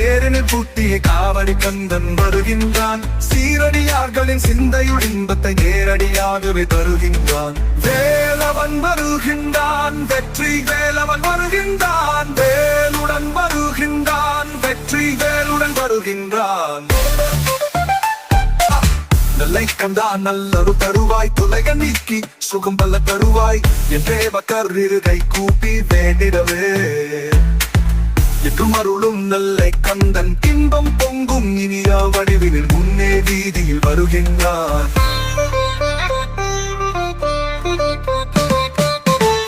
தேரினில் பூட்டிய காவடி கந்தன் வருகின்றான். சீரடியார்களின் சிந்தையுள் இன்பத்தை நேரடியாகவே தருகின்றான். வேலவன் வருகின்றான், வெற்றி வேலவன் வருகின்றான். வேலுடன் வருகின்றான், வெற்றி வேலுடன் வருகின்றான். நல்லை கந்தான் நல்லரு தருவாய், துலக நீக்கி சுகம் பல்ல தருவாய் என்றே பக்கர் கை கூப்பி வேண்டிடவே. என்றும் அருளும் நல்லை கந்தன் இன்பம் பொங்கும் இனிய வடிவினில் முன்னே வீதியில் வருகின்றான்.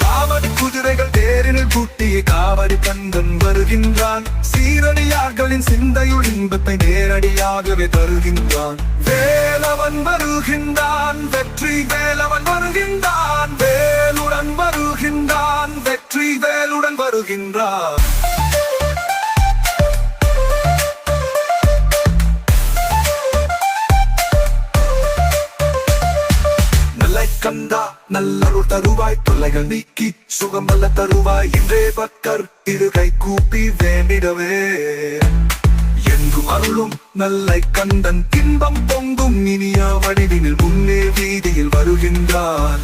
காவடி குதிரைகள் தேரினில் பூட்டிய காவடி கந்தன் வருகின்றான். சீரடியார்களின் சிந்தையுள் இன்பத்தை நேரடியாகவே தருகின்றான். வேலவன் வருகின்றான், வெற்றி வேலவன் வருகின்றான். வேலுடன் வருகின்றான், வெற்றி வேலுடன் வருகின்றான். கந்தா நல்லருள் தருவாய், தொல்லைகள் நீக்கி சுகம் வல்ல தருவாய் இன்றே பக்கர் கை கூப்பி வேண்டிடவே. எங்கும் அருளும் நல்லை கந்தன் இன்பம் பொங்கும் இனிய வடிவினில் முன்னே வீதியில் வருகின்றான்.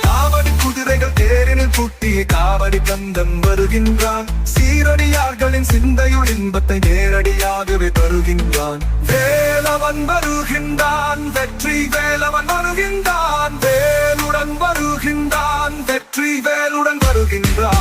காவடி குதிரைகள் தேரினில் பூட்டிய காவடி கந்தன் வருகின்றான். சீரடியார்களின் சிந்தையுள் இன்பத்தை நேரடியாகவே தருகின்றான். வேலவன் வருகின்றான், வெற்றி வேலவன் வருகின்றான். வேலுடன் வருகின்றான், வெற்றி வேலுடன் வருகின்றான்.